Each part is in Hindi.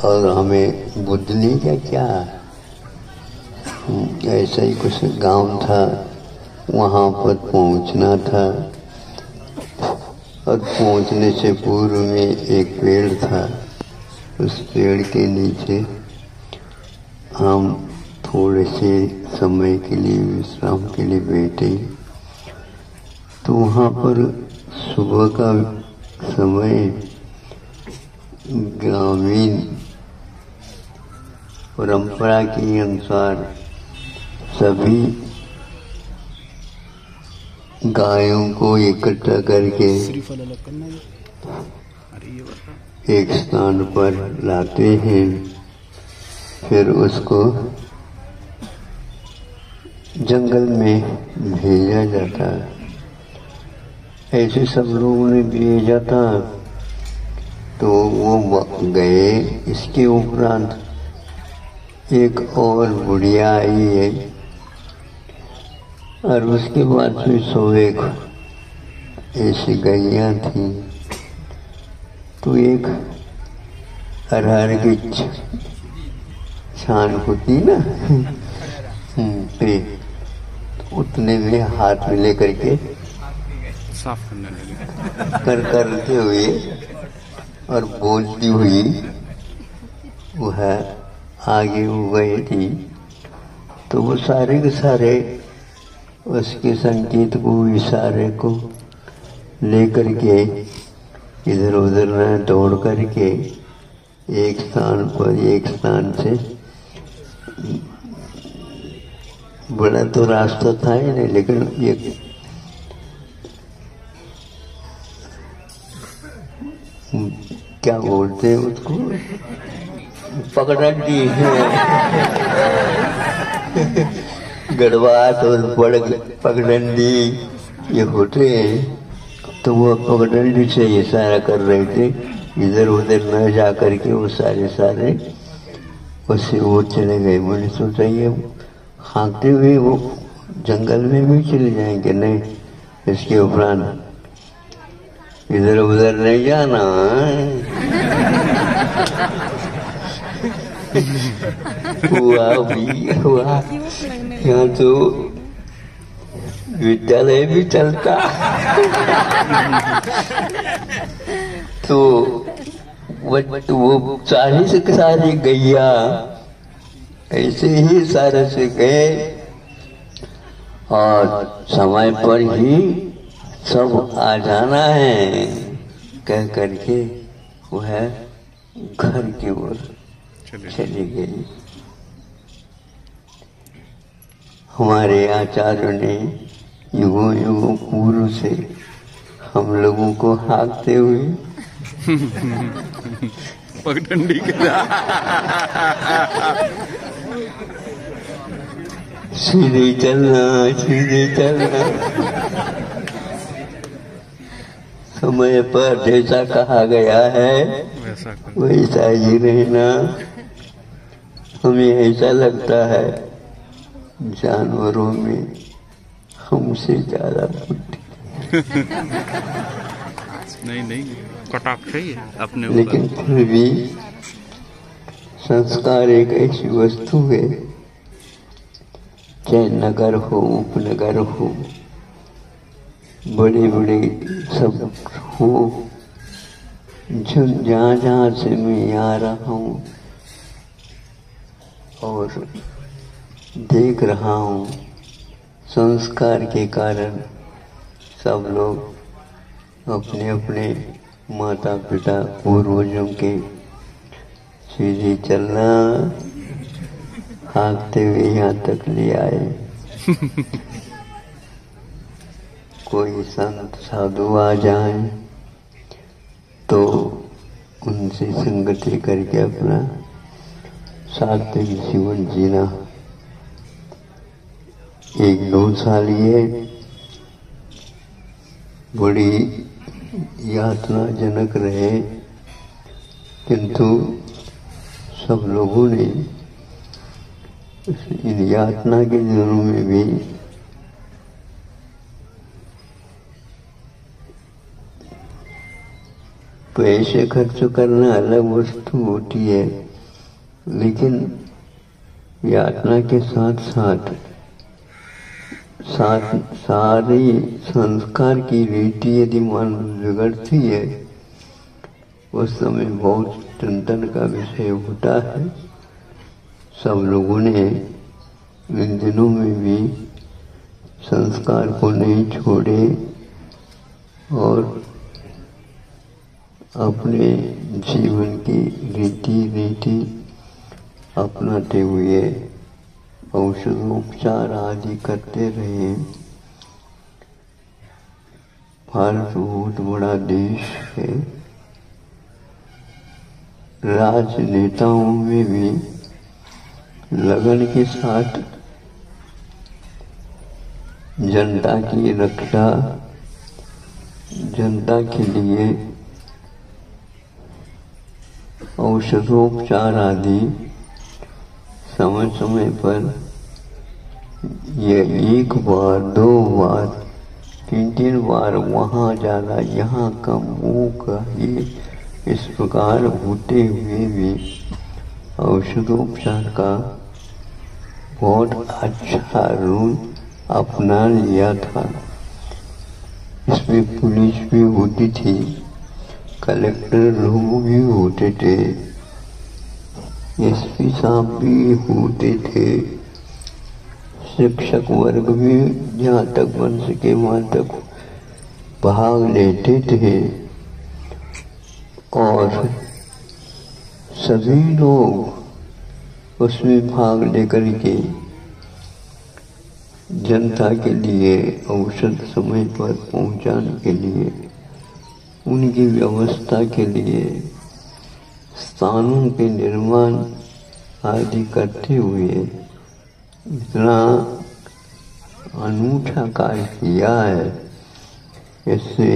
और हमें बुद्धनी का क्या, ऐसा ही कुछ गांव था, वहाँ पर पहुँचना था। और पहुँचने से पूर्व में एक पेड़ था, उस पेड़ के नीचे हम थोड़े से समय के लिए विश्राम के लिए बैठे। तो वहाँ पर सुबह का समय ग्रामीण परंपरा के अनुसार सभी गायों को इकट्ठा करके एक स्थान पर लाते हैं, फिर उसको जंगल में भेजा जाता है। ऐसे सब लोगों ने भेजा था, तो वो गए। इसके उपरांत एक और बुढ़िया आई है, और उसके बाद फिर 101 ऐसी गैया थी। तो एक अरहर की छान होती ना, तो उतने में हाथ में लेकर के साफ करने लगे करते हुए और बोलती हुई वह आगे हो गई थी। तो वो सारे के सारे उसके संकेत को, इशारे को लेकर के इधर उधर न दौड़ करके एक स्थान पर एक स्थान से, बड़ा तो रास्ता था ही नहीं, लेकिन ये क्या बोलते हैं उसको, पगडंडी गढ़वात और पगडंडी ये होते हैं। तो वो पगडंडी से इशारा कर रहे थे, इधर उधर न जा करके वो सारे उससे वो चले गए। मैंने सोचा ये हाँकते हुए वो जंगल में भी चले जाएंगे, नहीं, इसके उपरांत इधर उधर नहीं जाना। हुआ भी हुआ, यहाँ तो विद्यालय भी चलता। तो वो सारी गैया ऐसे ही सारे से गए, और समय पर ही सब आ जाना है कह करके वह घर की ओर चली गई। हमारे आचार्यों ने युगों युगों पूर्व से हम लोगों को हाँकते हुए पगडंडी सीधे चलना, सीधे चलना, समय पर जैसा कहा गया है वैसा ही रहना। हमें ऐसा लगता है जानवरों में हमसे ज्यादा बुद्धि नहीं कटाक्ष ही है अपने, लेकिन फिर भी संस्कार एक ऐसी वस्तु है, चाहे नगर हो, उपनगर हो, बड़े बड़े सब हो, जहाँ जहाँ से मैं आ रहा हूँ और देख रहा हूँ, संस्कार के कारण सब लोग अपने अपने माता पिता पूर्वजों के सीधे चलना हाँकते हुए यहाँ तक ले आए। कोई संत साधु आ जाए तो उनसे संगति करके अपना सात्विक जीवन जीना। 1-2 साल ये बड़ी यातनाजनक रहे, किंतु सब लोगों ने इन यातना के दिनों में भी पैसे खर्च करना अलग वस्तु होती है, लेकिन यातना के साथ साथ सारे संस्कार की रीति यदि मानव बिगड़ती है उस समय बहुत चिंतन का विषय होता है। सब लोगों ने इन दिनों में भी संस्कार को नहीं छोड़े और अपने जीवन की रीति अपनाते हुए औषधोपचार आदि करते रहे। भारत बहुत बड़ा देश है। राजनेताओं में भी लगन के साथ जनता की रक्षा, जनता के लिए औषधोपचार आदि समय समय पर ये 1 बार 2 बार 3 बार वहाँ जाना, यहाँ कम, वो कहीं, इस प्रकार होते हुए भी औषधोपचार का बहुत अच्छा रूल अपना लिया था। इसमें पुलिस भी होती थी, कलेक्टर लोग भी होते थे, एसपी साहब भी होते थे, शिक्षक वर्ग भी जहाँ तक बन सके वहाँ तक भाग लेते थे और सभी लोग उसमें भाग लेकर के जनता के लिए औषध समय पर पहुंचाने के लिए, उनकी व्यवस्था के लिए, स्थानों के निर्माण आदि करते हुए इतना अनूठा कार्य किया है। इससे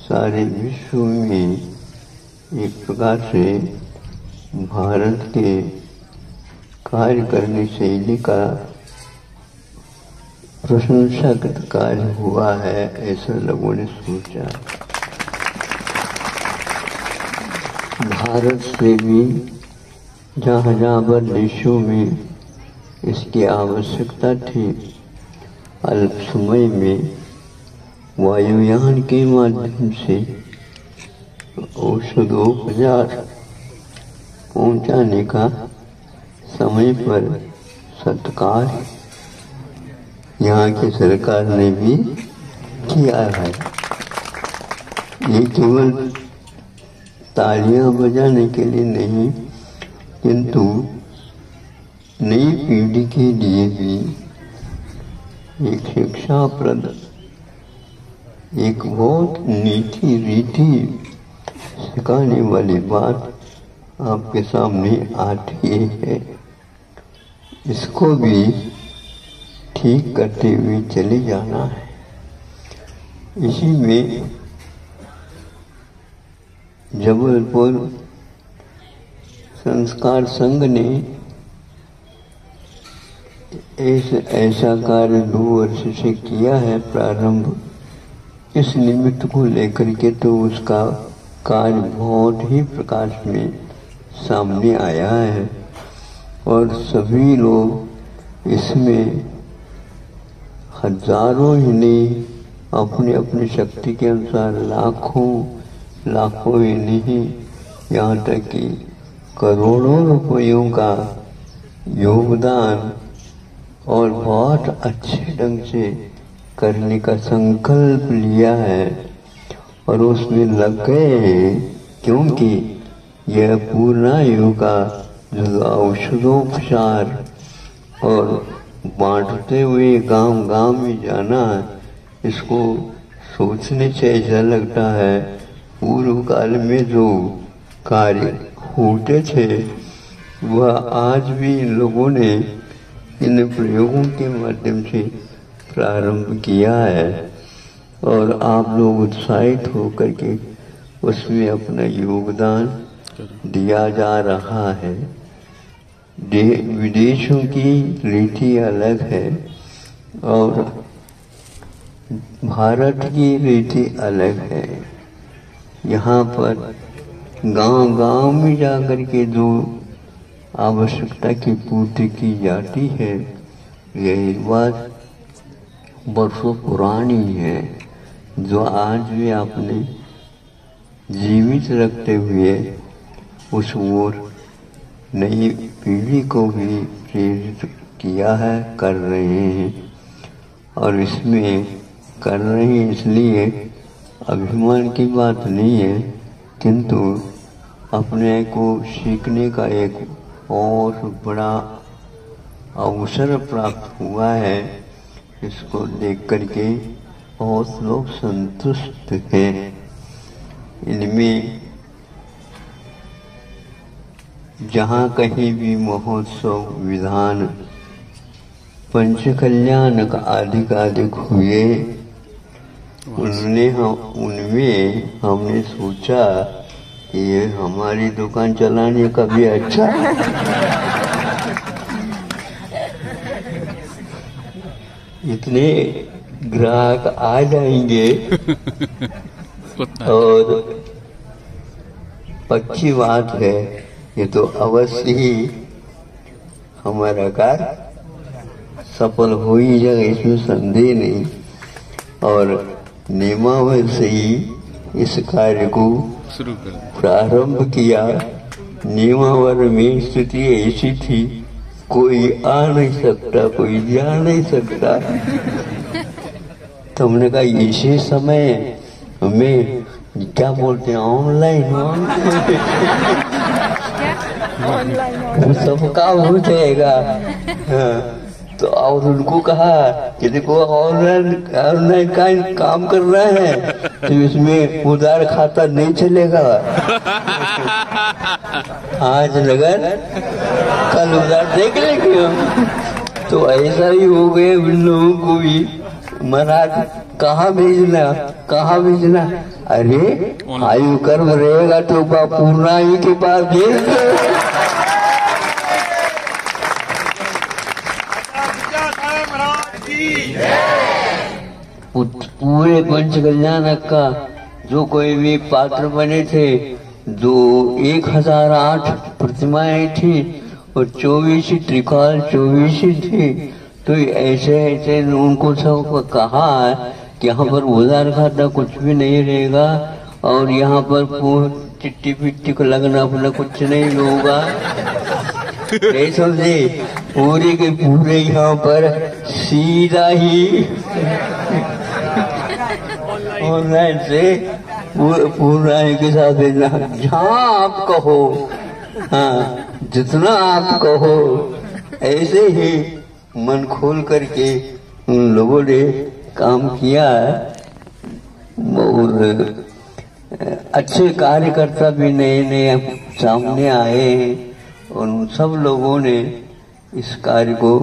सारे विश्व में एक प्रकार से भारत के कार्य करने शैली का प्रशंसा कार्य हुआ है, ऐसा लोगों ने सोचा। भारत से भी जहाँ पर देशों में इसकी आवश्यकता थी, अल्प समय में वायुयान के माध्यम से औषधोपचार पहुंचाने का समय पर सत्कार यहाँ की सरकार ने भी किया है। ये केवल तालियां बजाने के लिए नहीं, किंतु नई पीढ़ी के लिए भी एक शिक्षाप्रद, एक बहुत नीति रीति सिखाने वाली बात आपके सामने आती है। इसको भी ठीक करते हुए चले जाना है। इसी में जबलपुर संस्कार संघ ने ऐसा कार्य 2 वर्ष से किया है प्रारंभ। इस निमित्त को लेकर के तो उसका कार्य बहुत ही प्रकाश में सामने आया है और सभी लोग इसमें हजारों ही नहीं, अपनी अपनी शक्ति के अनुसार लाखों ही नहीं, यहाँ तक कि करोड़ों रुपयों का योगदान और बहुत अच्छे ढंग से करने का संकल्प लिया है और उसमें लग गए हैं, क्योंकि यह पूर्ण योग का जो औषधोपचार और बांटते हुए गांव गांव में जाना, इसको सोचने से ऐसा लगता है पूर्व काल में जो कार्य होते थे वह आज भी इन लोगों ने इन प्रयोगों के माध्यम से प्रारंभ किया है और आप लोग उत्साहित होकर के उसमें अपना योगदान दिया जा रहा है। विदेशों की रीति अलग है और भारत की रीति अलग है। यहाँ पर गांव गांव में जाकर के जो आवश्यकता की पूर्ति की जाती है। यह बात बरसों पुरानी है, जो आज भी आपने जीवित रखते हुए उस ओर नई पीढ़ी को भी प्रेरित किया है, कर रहे हैं। और इसमें कर रहे हैं इसलिए अभिमान की बात नहीं है, किंतु अपने को सीखने का एक और बड़ा अवसर प्राप्त हुआ है। इसको देख करके बहुत लोग संतुष्ट हैं। इनमें जहाँ कहीं भी महोत्सव, विधान, पंच कल्याण का अधिक हुए, उनमें हमने सोचा कि ये हमारी दुकान चलाने का भी अच्छा इतने ग्राहक आ जाएंगे और अच्छी बात है। ये तो अवश्य ही हमारा कार्य सफल हो ही जाएगा, इसमें संदेह नहीं। और नियमावली से ही इस कार्य को प्रारंभ किया। नियमावली में स्थिति ऐसी थी, कोई आ नहीं सकता, कोई जा नहीं सकता। तो हमने कहा इसी समय हमें क्या बोलते हैं, ऑनलाइन सबका हो जाएगा। हाँ, तो और उनको कहा कि देखो ऑनलाइन का काम कर रहे हैं, तो इसमें उधार खाता नहीं चलेगा। आज लगन कल उधार देख लेंगे हम। तो ऐसा ही हो गया उन लोगों को भी। महाराज कहाँ भेजना? अरे आयु कर्म रहेगा तो पूर्णा ही के पास भेज दो। पूरे पंच कल्याण का जो कोई भी पात्र बने थे, जो 1008 प्रतिमाएं थी और 24 त्रिकाल 24 थी। तो ऐसे उनको सब कहा कि यहाँ पर उधार खाता कुछ भी नहीं रहेगा और यहाँ पर चिट्ठी पिट्टी को लगना अपना कुछ नहीं होगा। नहीं समझे? पूरे के पूरे यहाँ पर सीधा ही ऑनलाइन से पूरा के साथ भेजना, जहाँ आप कहो। हाँ, जितना आप कहो ऐसे ही मन खोल करके उन लोगों ने काम किया। और अच्छे कार्यकर्ता भी नए सामने आए हैं और उन सब लोगों ने इस कार्य को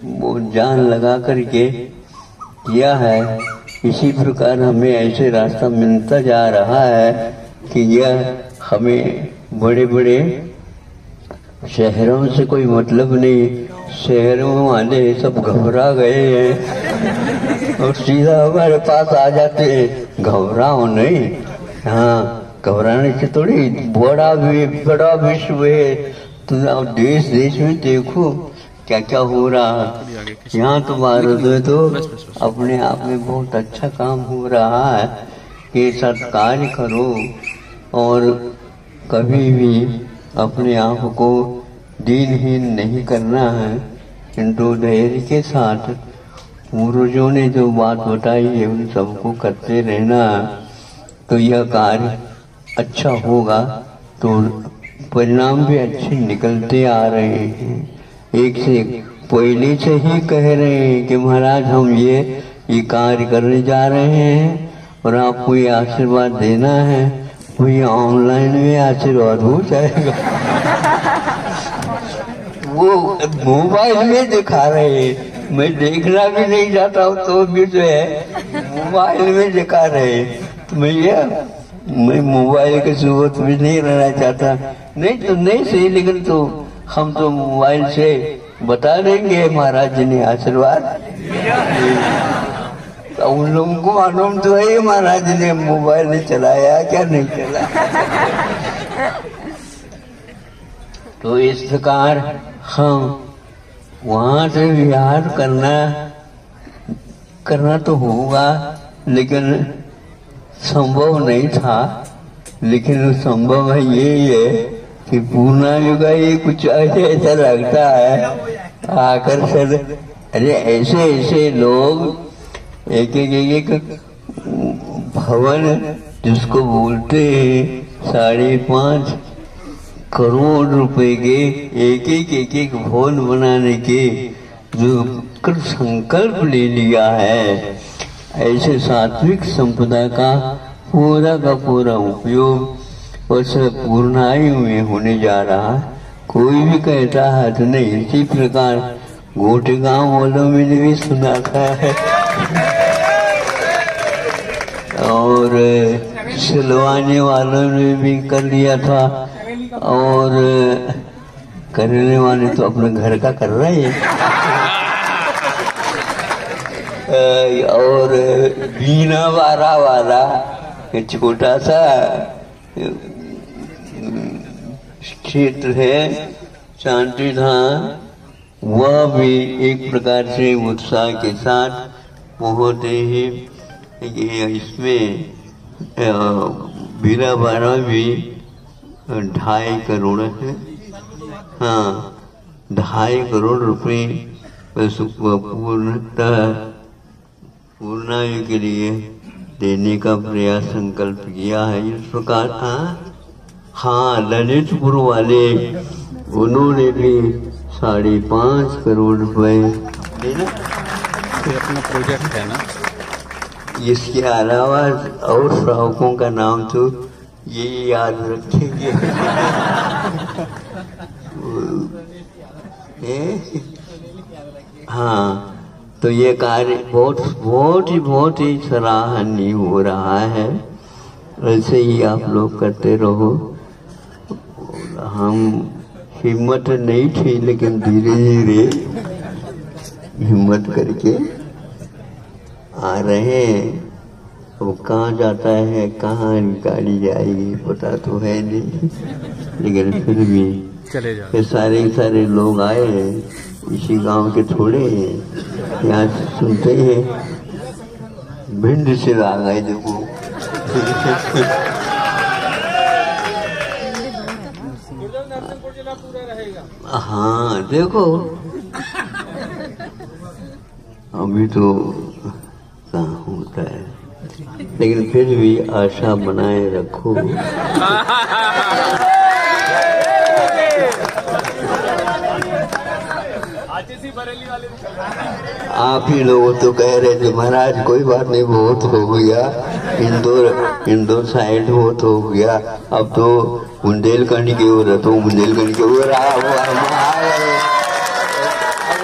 बहुत जान लगा करके किया है। इसी प्रकार हमें ऐसे रास्ता मिलता जा रहा है कि यह हमें बड़े बड़े शहरों से कोई मतलब नहीं। शहरों वाले सब घबरा गए हैं और सीधा हमारे पास आ जाते हैं। घबराओ नहीं। हाँ, घबराने से थोड़ी बड़ा विश्व है। तो देश में देखो क्या क्या हो रहा है। यहाँ तो भारत में तो अपने आप में बहुत अच्छा काम हो रहा है कि सत्कार करो और कभी भी अपने आप को दीनहीन नहीं करना है, किंतु धैर्य के साथ पूर्वजों ने जो बात बताई है उन सबको करते रहना। तो यह कार्य अच्छा होगा, तो परिणाम भी अच्छे निकलते आ रहे हैं। एक से पहले से ही कह रहे हैं कि महाराज हम ये कार्य करने जा रहे हैं और आपको ये आशीर्वाद देना है। वो ये ऑनलाइन में आशीर्वाद हो जाएगा। वो मोबाइल में दिखा रहे हैं, मैं देखना भी नहीं चाहता हूँ तो भी जो है मोबाइल में दिखा रहे हैं। तो मैं मोबाइल के सूरत में नहीं रहना चाहता। नहीं तो नहीं सही, लेकिन तो हम तो मोबाइल से बता देंगे महाराज जी ने आशीर्वाद। तो उन लोगों को मालूम तो है महाराज जी ने मोबाइल ने चलाया क्या नहीं चला। तो इस प्रकार हम वहां से विहार करना तो होगा, लेकिन संभव नहीं था। लेकिन संभव है यही है कि पूर्णा युग ये कुछ ऐसा लगता है आकर्षण। अरे ऐसे ऐसे लोग एक भवन जिसको बोलते हैं 5.5 करोड़ रुपए के एक भवन बनाने के जो संकल्प ले लिया है, ऐसे सात्विक संपदा का पूरा उपयोग उस पूर्णायु में होने जा रहा है। कोई भी कहता है तो नहीं। इसी प्रकार गोटेगांव वालों में भी सुना था और सिलवाने वालों ने भी कर लिया था, और करने वाले तो अपने घर का कर रहे हैं। और बीना बारा वाला छोटा सा क्षेत्र है शांति धाम, वह भी एक प्रकार से उत्साह के साथ पहुंचते हैं। इसमें बीना बारा भी 2.5 करोड़ है। हाँ, 2.5 करोड़ रुपए पूर्णायु के लिए देने का प्रयास संकल्प किया है। इस प्रकार हाँ, ललितपुर वाले उन्होंने भी 5.5 करोड़ रुपए अपना प्रोजेक्ट है ना। इसके अलावा और श्रावकों का नाम तो ये याद रखेंगे। हाँ, तो ये कार्य बहुत ही सराहनीय हो रहा है। ऐसे ही आप लोग करते रहो। हम हिम्मत नहीं थी, लेकिन धीरे धीरे हिम्मत करके आ रहे हैं। अब कहाँ जाता है, कहाँ निकाली जाएगी पता तो है नहीं, लेकिन फिर भी चले जाओ। सारे लोग आए हैं, इसी गांव के थोड़े हैं। यहाँ सुनते हैं भिंड से आ गए देखो। हाँ देखो, अभी तो कहाँ होता है, लेकिन फिर भी आशा बनाए रखो। आप ही लोग तो कह रहे थे महाराज कोई बात नहीं, बहुत हो गया, इंदौर साइड बहुत हो गया, अब तो बुंदेलखंड की ओर है, तो बुंदेलखंड की ओर अब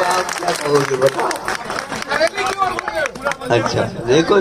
आप क्या कहोगे बताओ। अच्छा देखो